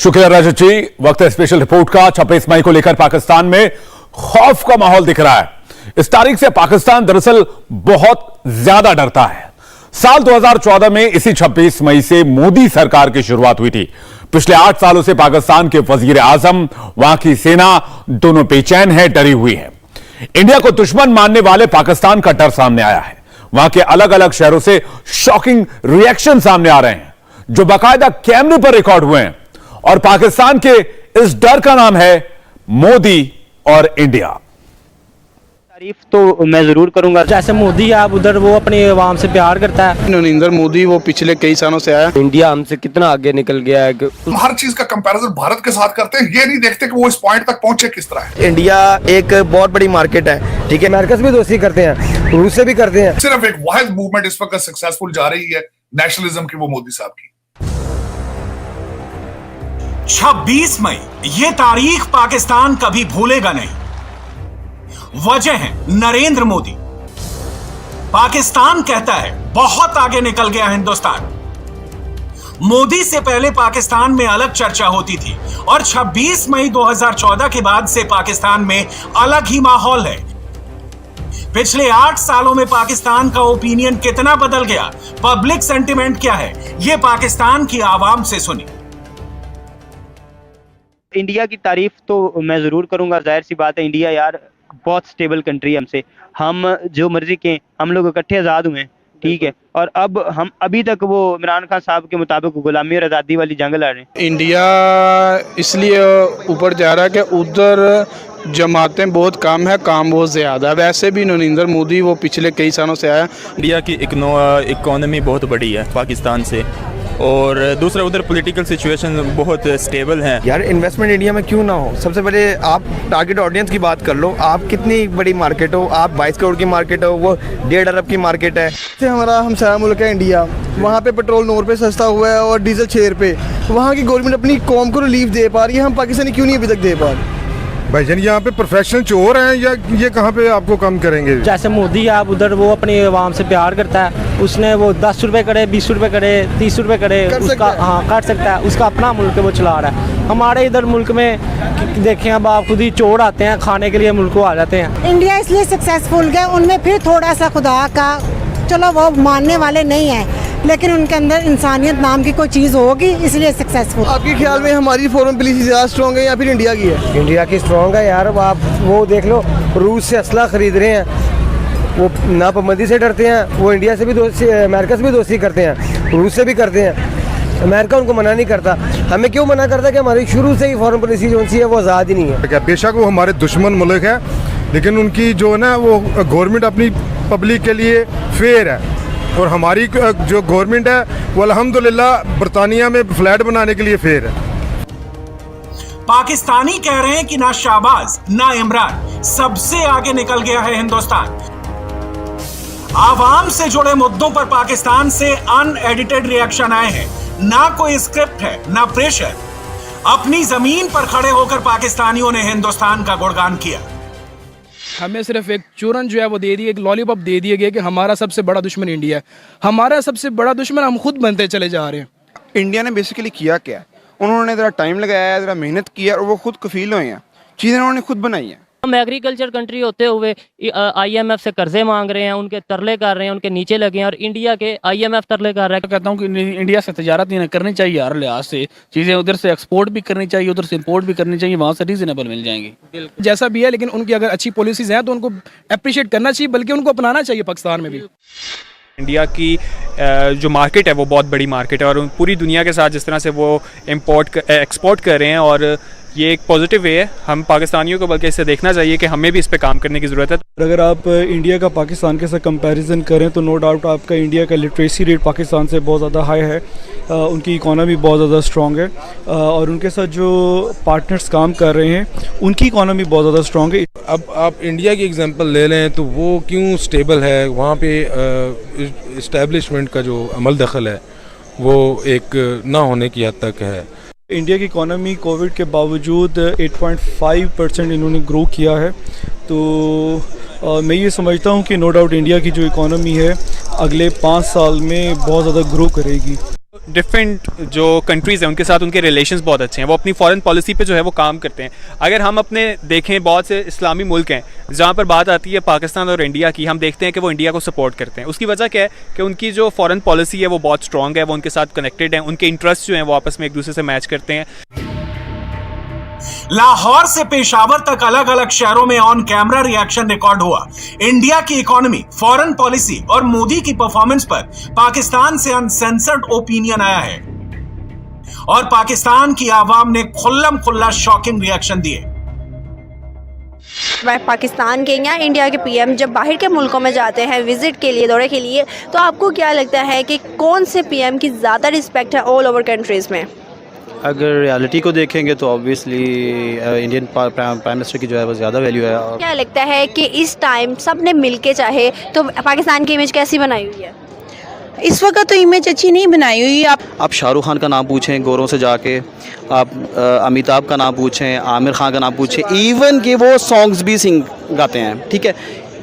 शुक्रिया रजत जी। वक्त है स्पेशल रिपोर्ट का। 26 मई को लेकर पाकिस्तान में खौफ का माहौल दिख रहा है। इस तारीख से पाकिस्तान दरअसल बहुत ज्यादा डरता है। साल 2014 में इसी 26 मई से मोदी सरकार की शुरुआत हुई थी। पिछले 8 सालों से पाकिस्तान के वजीर आजम, वहां की सेना दोनों बेचैन है, डरी हुई है। इंडिया को दुश्मन मानने वाले पाकिस्तान का डर सामने आया है। वहां के अलग अलग शहरों से शॉकिंग रिएक्शन सामने आ रहे हैं, जो बाकायदा कैमरे पर रिकॉर्ड हुए हैं। और पाकिस्तान के इस डर का नाम है मोदी और इंडिया। तारीफ तो मैं जरूर करूंगा। जैसे मोदी है, अब उधर वो अपनी आवाम से प्यार करता है। नरेंद्र मोदी वो पिछले कई सालों से आया। इंडिया हमसे कितना आगे निकल गया है। हर चीज का कंपैरिजन भारत के साथ करते हैं, ये नहीं देखते कि वो इस पॉइंट तक पहुंचे किस तरह है। इंडिया एक बहुत बड़ी मार्केट है, ठीक है। अमेरिका से भी दोस्ती करते हैं, रूस से भी करते हैं। सिर्फ एक वाहिद मूवमेंट इस वक्त सक्सेसफुल जा रही है नेशनलिज्म की, वो मोदी साहब की। 26 मई ये तारीख पाकिस्तान कभी भूलेगा नहीं। वजह है नरेंद्र मोदी। पाकिस्तान कहता है बहुत आगे निकल गया हिंदुस्तान। मोदी से पहले पाकिस्तान में अलग चर्चा होती थी और 26 मई 2014 के बाद से पाकिस्तान में अलग ही माहौल है। पिछले 8 सालों में पाकिस्तान का ओपिनियन कितना बदल गया, पब्लिक सेंटिमेंट क्या है, यह पाकिस्तान की आवाम से सुनी। इंडिया की तारीफ तो मैं जरूर करूंगा। जाहिर सी बात है, इंडिया यार बहुत स्टेबल कंट्री है। हमसे हम जो मर्जी के हम लोग इकट्ठे आज़ाद हुए हैं, ठीक है। और अब हम अभी तक वो इमरान खान साहब के मुताबिक गुलामी और आज़ादी वाली जंग लड़ रहे हैं। इंडिया इसलिए ऊपर जा रहा है कि उधर जमातें बहुत कम है, काम बहुत ज़्यादा। वैसे भी नरेंद्र मोदी वो पिछले कई सालों से आया। इंडिया की इकोनॉमी बहुत बड़ी है पाकिस्तान से, और दूसरा उधर पॉलिटिकल सिचुएशन बहुत स्टेबल है। यार इन्वेस्टमेंट इंडिया में क्यों ना हो? सबसे पहले आप टारगेट ऑडियंस की बात कर लो। आप कितनी बड़ी मार्केट हो, आप 22 करोड़ की मार्केट हो, वो 1.5 अरब की मार्केट है। हमारा हमसाया मुल्क है इंडिया, वहाँ पे पेट्रोल 9 रुपये सस्ता हुआ है और डीजल 6 रुपये। वहाँ की गवर्नमेंट अपनी कौम को रिलीफ दे पा रही है, हम पाकिस्तानी क्यों नहीं अभी तक दे पा रहे? भाईजान यहाँ पे प्रोफेशनल चोर हैं या ये कहाँ पे आपको कम करेंगे? जैसे मोदी है, अब उधर वो अपनी आवाम से प्यार करता है। उसने वो 10 रुपये करे, 20 रुपये करे, 30 रुपये करे, उसका हाँ कर सकता है। उसका अपना मुल्क है, वो चला रहा है। हमारे इधर मुल्क में देखें, अब आप खुद ही चोर आते हैं खाने के लिए, मुल्क को आ जाते हैं। इंडिया इसलिए सक्सेसफुल गया, उनमें फिर थोड़ा सा खुदा का, चलो वो मानने वाले नहीं है, लेकिन उनके अंदर इंसानियत नाम की कोई चीज़ होगी, इसलिए सक्सेसफुल। आपके ख्याल में हमारी फॉरेन पॉलिसी ज़्यादा स्ट्रॉन्ग है या फिर इंडिया की है? इंडिया की स्ट्रॉन्ग है यार। आप वो देख लो, रूस से असला खरीद रहे हैं, वो नापाबंदी से डरते हैं। वो इंडिया से भी दोस्ती, अमेरिका से भी दोस्ती करते हैं, रूस से भी करते हैं। अमेरिका उनको मना नहीं करता। हमें क्यों मना करता? कि हमारी शुरू से ही फॉरेन पॉलिसी जो सी है वो आज़ाद ही नहीं है। बेशक वो हमारे दुश्मन मुल्क है, लेकिन उनकी जो है ना वो गवर्नमेंट अपनी पब्लिक के लिए फेयर है। और हमारी जो गवर्नमेंट है वो अल्हम्दुलिल्लाह बरतानिया में फ्लैट बनाने के लिए फेयर है। पाकिस्तानी कह रहे हैं कि ना शाहबाज ना इमरान, सबसे आगे निकल गया है हिंदुस्तान। आवाम से जुड़े मुद्दों पर पाकिस्तान से अनएडिटेड रिएक्शन आए हैं। ना कोई स्क्रिप्ट है, ना प्रेशर। अपनी जमीन पर खड़े होकर पाकिस्तानियों ने हिंदुस्तान का गुणगान किया। हमें सिर्फ एक चूरन जो है वो दे दिए, एक लॉलीपॉप दे दिए गए कि हमारा सबसे बड़ा दुश्मन इंडिया है। हमारा सबसे बड़ा दुश्मन हम खुद बनते चले जा रहे हैं। इंडिया ने बेसिकली किया क्या? उन्होंने ज़रा टाइम लगाया है, ज़रा मेहनत की है, और वो खुद कफील हुए हैं। चीज़ें उन्होंने खुद बनाई हैं। हम एग्रीकल्चर कंट्री होते हुए IMF से कर्जे मांग रहे हैं, उनके तरले कर रहे हैं, उनके नीचे लगे हैं, और इंडिया के IMF तरले कर रहा है। कहता हूँ कि इंडिया से तजारत नहीं करनी चाहिए हर लिहाज से। चीज़ें उधर से एक्सपोर्ट भी करनी चाहिए, उधर से इंपोर्ट भी करनी चाहिए, वहाँ से रीजनेबल मिल जाएंगी। जैसा भी है, लेकिन उनकी अगर अच्छी पॉलिसीज़ हैं तो उनको अप्रिशिएट करना चाहिए, बल्कि उनको अपनाना चाहिए पाकिस्तान में भी। इंडिया की जो मार्केट है वो बहुत बड़ी मार्केट है, और पूरी दुनिया के साथ जिस तरह से वो एक्सपोर्ट कर रहे हैं, और ये एक पॉजिटिव वे है। हम पाकिस्तानियों को बल्कि इससे देखना चाहिए कि हमें भी इस पे काम करने की ज़रूरत है। अगर आप इंडिया का पाकिस्तान के साथ कंपैरिजन करें तो नो डाउट आपका इंडिया का लिटरेसी रेट पाकिस्तान से बहुत ज़्यादा हाई है। उनकी इकोनॉमी बहुत ज़्यादा स्ट्रॉन्ग है, और उनके साथ जो पार्टनर्स काम कर रहे हैं उनकी इकोनॉमी बहुत ज़्यादा स्ट्रॉन्ग है। अब आप इंडिया की एग्जांपल ले लें तो वो क्यों स्टेबल है? वहाँ पे इस्टेब्लिशमेंट का जो अमल दखल है वो एक ना होने की हद तक है। इंडिया की इकोनॉमी कोविड के बावजूद 8.5% इन्होंने ग्रो किया है। तो मैं ये समझता हूँ कि नो डाउट इंडिया की जो इकोनॉमी है अगले 5 साल में बहुत ज़्यादा ग्रो करेगी। डिफरेंट जो कंट्रीज़ हैं उनके साथ उनके रिलेशंस बहुत अच्छे हैं, वो अपनी फॉरेन पॉलिसी पे जो है वो काम करते हैं। अगर हम अपने देखें, बहुत से इस्लामी मुल्क हैं जहाँ पर बात आती है पाकिस्तान और इंडिया की, हम देखते हैं कि वो इंडिया को सपोर्ट करते हैं। उसकी वजह क्या है कि उनकी जो फॉरेन पॉलिसी है वो बहुत स्ट्रॉन्ग है, वो उनके साथ कनेक्टेड हैं, उनके इंटरेस्ट जो हैं वो आपस में एक दूसरे से मैच करते हैं। लाहौर से पेशावर तक अलग अलग शहरों में ऑन कैमरा रिएक्शन रिकॉर्ड हुआ। इंडिया की इकोनॉमी, फॉरेन पॉलिसी और मोदी की परफॉर्मेंस पर पाकिस्तान से अनसेंसर्ड ओपिनियन आया है और पाकिस्तान की आवाम ने खुल्लम खुल्ला शॉकिंग रिएक्शन दिए। पाकिस्तान के या इंडिया के पीएम जब बाहर के मुल्कों में जाते हैं विजिट के लिए, दौरे के लिए, तो आपको क्या लगता है कि कौन से पीएम की ज़्यादा रिस्पेक्ट है ऑल ओवर कंट्रीज़ में? अगर रियलिटी को देखेंगे तो ऑब्वियसली इंडियन प्राइम मिनिस्टर की जो है वो ज़्यादा वैल्यू है। और क्या लगता है कि इस टाइम सब ने मिल के चाहे तो पाकिस्तान की इमेज कैसी बनाई हुई है? इस वक्त तो इमेज अच्छी नहीं बनाई हुई। आप शाहरुख खान का नाम पूछें गौरों से जाके, आप अमिताभ का नाम पूछें, आमिर खान का नाम पूछें, इवन कि वो सॉन्ग्स भी गाते हैं, ठीक है।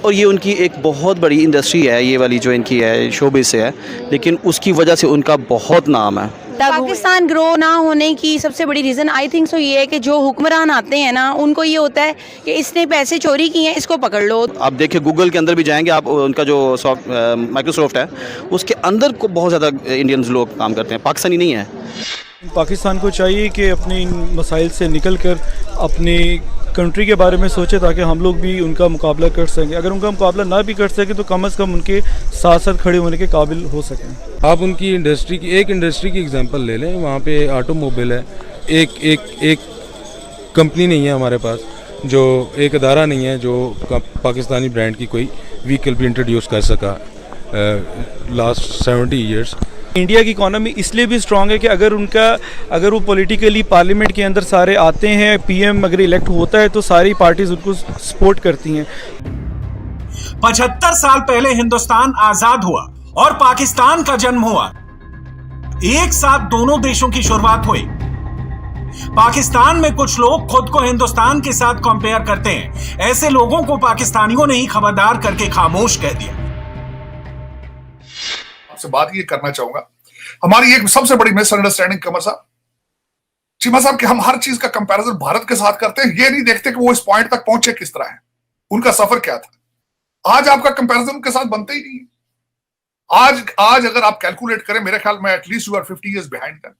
और ये उनकी एक बहुत बड़ी इंडस्ट्री है, ये वाली जो इनकी है शोबिस से है, लेकिन उसकी वजह से उनका बहुत नाम है। पाकिस्तान ग्रो ना होने की सबसे बड़ी रीज़न आई थिंक सो ये है कि जो हुक्मरान आते हैं ना, उनको ये होता है कि इसने पैसे चोरी किए हैं, इसको पकड़ लो। आप देखिए गूगल के अंदर भी जाएंगे आप, उनका जो माइक्रोसॉफ्ट है उसके अंदर को बहुत ज़्यादा इंडियंस लोग काम करते हैं, पाकिस्तानी नहीं है। पाकिस्तान को चाहिए कि अपने इन मसाइल से निकल कर अपनी कंट्री के बारे में सोचे ताकि हम लोग भी उनका मुकाबला कर सकें। अगर उनका मुकाबला ना भी कर सके तो कम से कम उनके साथ साथ खड़े होने के काबिल हो सकें। आप उनकी इंडस्ट्री की एग्जांपल ले लें, वहाँ पे ऑटोमोबाइल है, एक कंपनी नहीं है हमारे पास, जो एक अदारा नहीं है जो पाकिस्तानी ब्रांड की कोई व्हीकल भी इंट्रोड्यूस कर सका लास्ट 70 ईयर्स। इंडिया की इकोनॉमी इसलिए भी स्ट्रांग है कि अगर वो पॉलिटिकली पार्लियामेंट के अंदर सारे आते हैं, पीएम अगर इलेक्ट होता है तो सारी पार्टीज उनको सपोर्ट करती हैं। 75 साल पहले हिंदुस्तान आजाद हुआ और पाकिस्तान का जन्म हुआ। एक साथ दोनों देशों की शुरुआत हुई। पाकिस्तान में कुछ लोग खुद को हिंदुस्तान के साथ कंपेयर करते हैं। ऐसे लोगों को पाकिस्तानियों ने ही खबरदार करके खामोश कह दिया। आपसे बात ये करना चाहूंगा, हमारी एक सबसे बड़ी मिसअंडरस्टैंडिंग कमर साहब, चीमा साहब, कि हम हर चीज का कंपैरिजन भारत के साथ करते हैं, ये नहीं देखते कि वो इस पॉइंट तक पहुंचे किस तरह है, उनका सफर क्या था। आज आपका कंपैरिजन उनके साथ बनता ही नहीं है। आज अगर आप कैलकुलेट करें, मेरे ख्याल में at least you are 50 years behind them।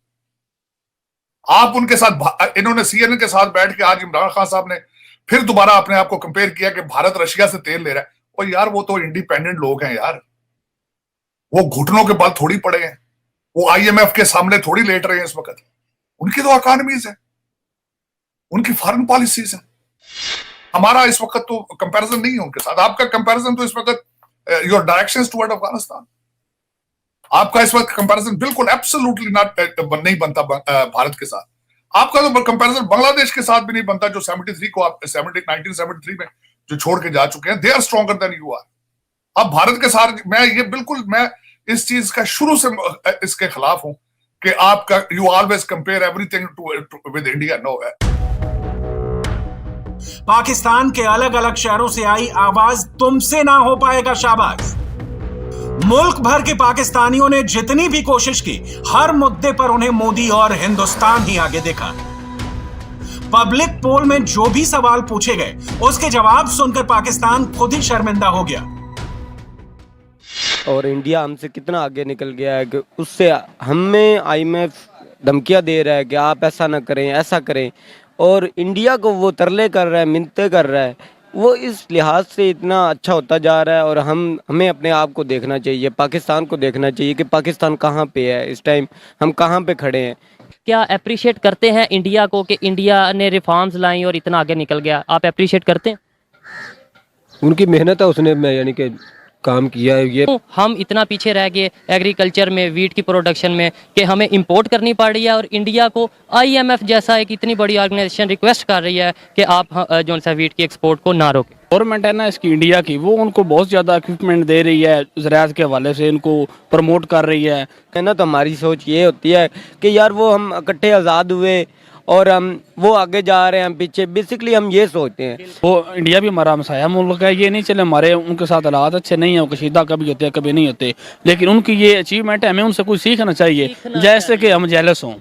आप उनके साथ, इन्होंने CNN के साथ बैठ के आज इमरान खान साहब ने फिर दोबारा अपने आप को कंपेयर किया कि भारत रशिया से तेल ले रहा है। और यार वो तो इंडिपेंडेंट लोग हैं यार, वो घुटनों के बल थोड़ी पड़े हैं, वो IMF के सामने थोड़ी लेट रहे हैं इस वक्त। उनकी तो इकोनॉमीज है, उनकी फॉरेन पॉलिसीज है। हमारा इस वक्त तो कंपैरिजन नहीं है उनके साथ। आपका कंपैरिजन तो इस वक्त योर डायरेक्शंस टुवर्ड अफगानिस्तान, आपका इस वक्त कंपैरिजन बिल्कुल एब्सोल्युटली नहीं बनता भारत के साथ। आपका तो कंपैरिजन बांग्लादेश के साथ भी नहीं बनता, जो 1973 में जो छोड़ के जा चुके हैं। They are stronger than you are. अब भारत के साथ मैं इस चीज का शुरू से इसके खिलाफ हूं कि आपका you always compare everything with India. No है। पाकिस्तान के अलग अलग शहरों से आई आवाज तुमसे ना हो पाएगा शाबाश। मुल्क भर के पाकिस्तानियों ने जितनी भी कोशिश की, हर मुद्दे पर उन्हें मोदी और हिंदुस्तान ही आगे देखा। पब्लिक पोल में जो भी सवाल पूछे गए, उसके जवाब सुनकर पाकिस्तान खुद ही शर्मिंदा हो गया। और इंडिया हमसे कितना आगे निकल गया है कि उससे हमें IMF धमकियां दे रहा है कि आप ऐसा ना करें, ऐसा करें, और इंडिया को वो तरले कर रहा है, मिन्नतें कर रहा है। वो इस लिहाज से इतना अच्छा होता जा रहा है। और हमें अपने आप को देखना चाहिए, पाकिस्तान को देखना चाहिए कि पाकिस्तान कहाँ पे है इस टाइम, हम कहाँ पे खड़े हैं। क्या अप्रिशिएट करते हैं इंडिया को कि इंडिया ने रिफॉर्म्स लाई और इतना आगे निकल गया? आप अप्रिशिएट करते हैं? उनकी मेहनत है, उसने यानी कि काम किया है। ये हम इतना पीछे रह गए एग्रीकल्चर में, वीट की प्रोडक्शन में, कि हमें इंपोर्ट करनी पड़ रही है। और इंडिया को IMF जैसा एक इतनी बड़ी ऑर्गेनाइजेशन रिक्वेस्ट कर रही है कि आप जो सा वीट की एक्सपोर्ट को ना रोकें। गवर्नमेंट है ना इसकी इंडिया की, वो उनको बहुत ज़्यादा इक्विपमेंट दे रही है, ज़राअत के हवाले से इनको प्रमोट कर रही है। ना तो हमारी सोच ये होती है कि यार वो हम इकट्ठे आज़ाद हुए और वो आगे जा रहे हैं, हम पीछे। बेसिकली हम ये सोचते हैं। वो इंडिया भी हमारा हमसाया मुल्क है, ये नहीं चले हमारे उनके साथ हालात अच्छे नहीं है, वो कशीदा कभी होते हैं कभी नहीं होते, लेकिन उनकी ये अचीवमेंट है, हमें उनसे कुछ सीखना चाहिए, जैसे कि हम जेलस हों।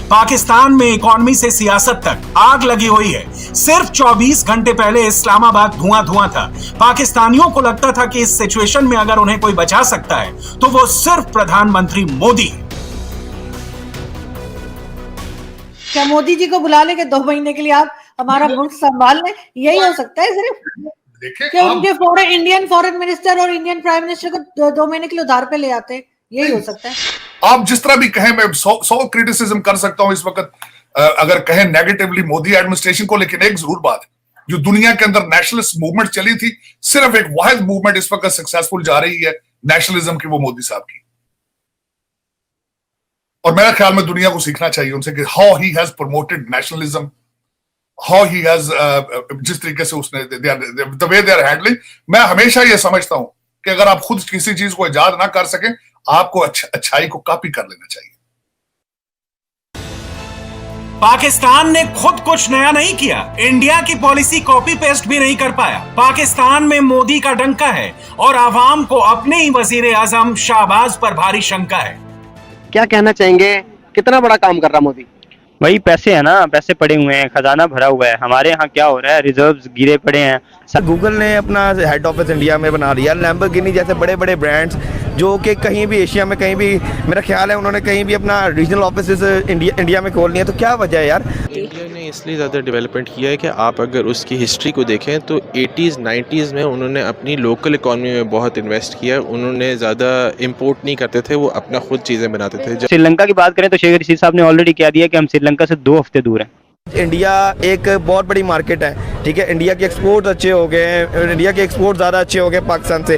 पाकिस्तान में इकॉनमी से सियासत तक आग लगी हुई है। सिर्फ 24 घंटे पहले इस्लामाबाद धुआं था। पाकिस्तानियों को लगता था कि इस सिचुएशन में अगर उन्हें कोई बचा सकता है तो वो सिर्फ प्रधानमंत्री मोदी। क्या मोदी जी को बुला लेंगे 2 महीने के लिए, आप हमारा मुल्क संभाल लें, यही हो सकता है सिर्फ? क्या उनके इंडियन फॉरेन मिनिस्टर और इंडियन प्राइम मिनिस्टर को 2 महीने के लिए उधार पे ले आते, यही हो सकता है? आप जिस तरह भी कहें, मैं 100 क्रिटिसिज्म कर सकता हूं इस वक्त अगर कहें नेगेटिवली मोदी एडमिनिस्ट्रेशन को, लेकिन एक जरूर बात है, जो दुनिया के अंदर नेशनलिस्ट मूवमेंट चली थी, सिर्फ एक वाहिद मूवमेंट इस वक्त सक्सेसफुल जा रही है नेशनलिज्म की, वो मोदी साहब की। और मेरा ख्याल में दुनिया को सीखना चाहिए उनसे कि how he has promoted nationalism, how he has जिस तरीके से उसने the way they are handling. मैं हमेशा ये समझता हूं कि अगर आप खुद किसी चीज को इजाद ना कर सकें, आपको अच्छाई को कॉपी कर लेना चाहिए। पाकिस्तान ने खुद कुछ नया नहीं किया, इंडिया की पॉलिसी कॉपी पेस्ट भी नहीं कर पाया। पाकिस्तान में मोदी का डंका है और आवाम को अपने ही वजीर आजम शाहबाज पर भारी शंका है। क्या कहना चाहेंगे, कितना बड़ा काम कर रहा मोदी? वही पैसे है ना, पैसे पड़े हुए हैं, खजाना भरा हुआ है। हमारे यहाँ क्या हो रहा है, रिजर्व्स गिरे पड़े हैं। गूगल ने अपना हेड ऑफिस इंडिया में बना लिया, लैम्बोर्गिनी जैसे बड़े बड़े ब्रांड्स जो कि कहीं भी एशिया में कहीं भी, मेरा ख्याल है उन्होंने कहीं भी अपना रीजनल ऑफिस इंडिया में खोल लिया। तो क्या वजह है यार? इंडिया ने इसलिए ज़्यादा डेवलपमेंट किया है कि आप अगर उसकी हिस्ट्री को देखें तो 80s 90s में उन्होंने अपनी लोकल इकॉनमी में बहुत इन्वेस्ट किया। उन्होंने ज़्यादा इंपोर्ट नहीं करते थे, वो अपना खुद चीज़ें बनाते थे। श्रीलंका की बात करें तो शेख रशीद साहब ने ऑलरेडी कह दिया कि हम श्रीलंका से 2 हफ्ते दूर हैं। इंडिया एक बहुत बड़ी मार्केट है, ठीक है, इंडिया के एक्सपोर्ट अच्छे हो गए हैं, इंडिया के एक्सपोर्ट ज़्यादा अच्छे हो गए पाकिस्तान से।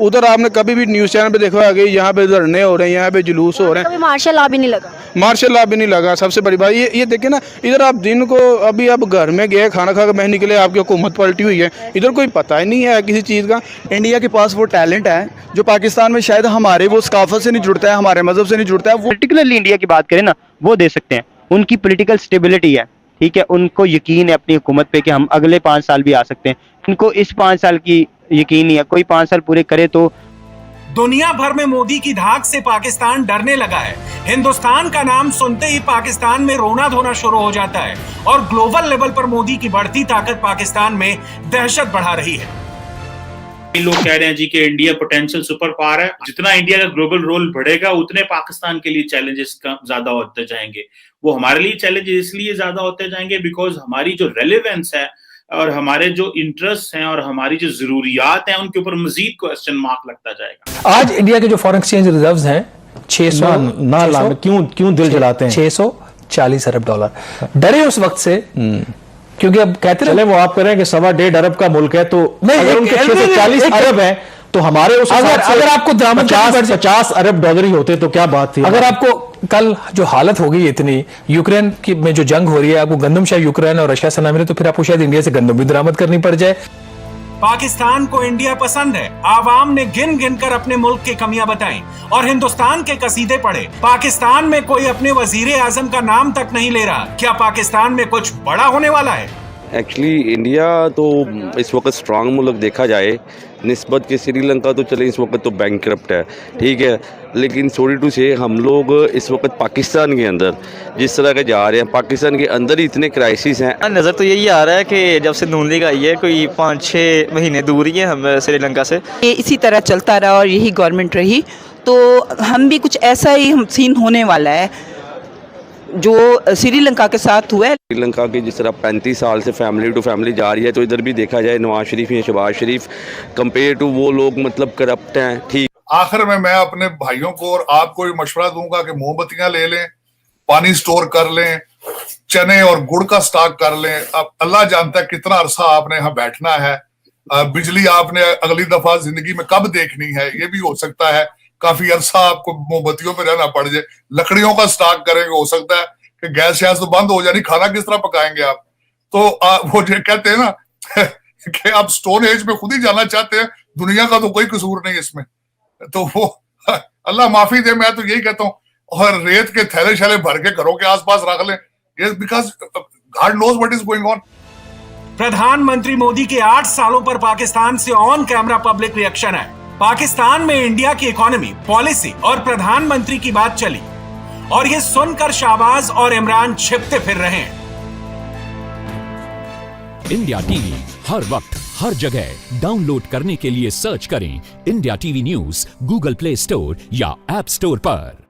उधर आपने कभी भी न्यूज़ चैनल पे देखा होगा, यहाँ पे धरने हो रहे हैं, यहाँ पे जुलूस हो रहे हैं, मार्शल लॉ भी नहीं लगा। मार्शल लॉ भी नहीं लगा। सबसे बड़ी बात ये देखिए ना, इधर आप दिन को अभी आप घर में गए, खाना खा के बहन निकले, आपकी हुकूमत पलटी हुई है, इधर कोई पता ही नहीं है किसी चीज़ का। इंडिया के पास वो टैलेंट है जो पाकिस्तान में शायद हमारे वो सकाफत से नहीं जुड़ता है, हमारे मजहब से नहीं जुड़ता है। वो पर्टिकुलरली इंडिया की बात करें ना, वो दे सकते हैं, उनकी पॉलिटिकल स्टेबिलिटी है, ठीक है, उनको यकीन है अपनी हुकूमत पे कि हम अगले 5 साल भी आ सकते हैं। इनको इस 5 साल की यकीन नहीं है, कोई 5 साल पूरे करे तो। दुनिया भर में मोदी की धाक से पाकिस्तान डरने लगा है। हिंदुस्तान का नाम सुनते ही पाकिस्तान में रोना धोना शुरू हो जाता है और ग्लोबल लेवल पर मोदी की बढ़ती ताकत पाकिस्तान में दहशत बढ़ा रही है। लोग कह रहे हैं जी कि इंडिया पोटेंशियल सुपर पावर है, जितना इंडिया का ग्लोबल रोल बढ़ेगा उतने पाकिस्तान के लिए चैलेंजेस ज्यादा होते जाएंगे। वो हमारे लिए चैलेंजेस इसलिए ज्यादा होते जाएंगे बिकॉज हमारी जो रेलेवेंस है और हमारे जो इंटरेस्ट हैं और हमारी जो जरूरियात हैं उनके ऊपर मजीद क्वेश्चन मार्क लगता जाएगा। आज इंडिया के जो फॉरेन एक्सचेंज रिजर्व्स हैं 600 क्यों दिल जलाते हैं, 640 अरब डॉलर। डरे उस वक्त से क्योंकि अब कहते हैं वो आप कह रहे हैं कि 1.25 अरब का मुल्क है, तो अगर उनके 640 अरब है तो हमारे उस अगर आपको 50 अरब डॉलर ही होते तो क्या बात थी। अगर आपको कल जो हालत हो गई इतनी, यूक्रेन की में जो जंग हो रही है, आपको गंदम शायद यूक्रेन और रशिया से ना मिले तो फिर आपको शायद इंडिया से गंदम भी दरामद करनी पड़ जाए। पाकिस्तान को इंडिया पसंद है। आवाम ने गिन गिन कर अपने मुल्क की कमियां बताई और हिंदुस्तान के कसीदे पढ़े। पाकिस्तान में कोई अपने वजीर आजम का नाम तक नहीं ले रहा। क्या पाकिस्तान में कुछ बड़ा होने वाला है? एक्चुअली इंडिया तो इस वक्त स्ट्रांग मुल्क देखा जाए निस्बत के श्रीलंका तो चले इस वक्त तो बैंकक्रप्ट है, ठीक है, लेकिन सॉरी टू से हम लोग इस वक्त पाकिस्तान के अंदर जिस तरह के जा रहे हैं, पाकिस्तान के अंदर ही इतने क्राइसिस हैं। नज़र तो यही आ रहा है कि जब से नून लीग आई है कोई 5-6 महीने दूर ही है हम श्रीलंका से। इसी तरह चलता रहा और यही गवर्नमेंट रही तो हम भी कुछ ऐसा ही सीन होने वाला है जो श्रीलंका के साथ हुआ है। श्रीलंका की जिस तरह 35 साल से फैमिली टू फैमिली जा रही है, तो इधर भी देखा जाए नवाज शरीफ या शहबाज शरीफ कंपेयर टू वो लोग मतलब करप्ट हैं। ठीक, आखिर में मैं अपने भाइयों को और आपको ये मशवरा दूंगा कि मोमबत्तियां ले लें, पानी स्टोर कर लें, चने और गुड़ का स्टॉक कर लें। अब अल्लाह जानता है कितना अरसा आपने यहाँ बैठना है। बिजली आपने अगली दफा जिंदगी में कब देखनी है, ये भी हो सकता है काफी अरसा आपको मोमबत्तियों पे रहना पड़ जाए। लकड़ियों का स्टॉक करेंगे, हो सकता है कि गैस शैस तो बंद हो जाए, खाना किस तरह पकाएंगे आप। तो वो जो कहते हैं ना कि आप स्टोन एज में खुद ही जाना चाहते हैं, दुनिया का तो कोई कसूर नहीं इसमें। तो वो अल्लाह माफी दे, मैं तो यही कहता हूँ। और रेत के थैले शैले भर के घरों के आसपास रख लें, ये because God knows what is going on. प्रधानमंत्री मोदी के 8 सालों पर पाकिस्तान से ऑन कैमरा पब्लिक रिएक्शन है। पाकिस्तान में इंडिया की इकोनॉमी, पॉलिसी और प्रधानमंत्री की बात चली और ये सुनकर शाहबाज और इमरान छिपते फिर रहे हैं। इंडिया टीवी हर वक्त हर जगह डाउनलोड करने के लिए सर्च करें India TV news Google play store या ऐप स्टोर पर।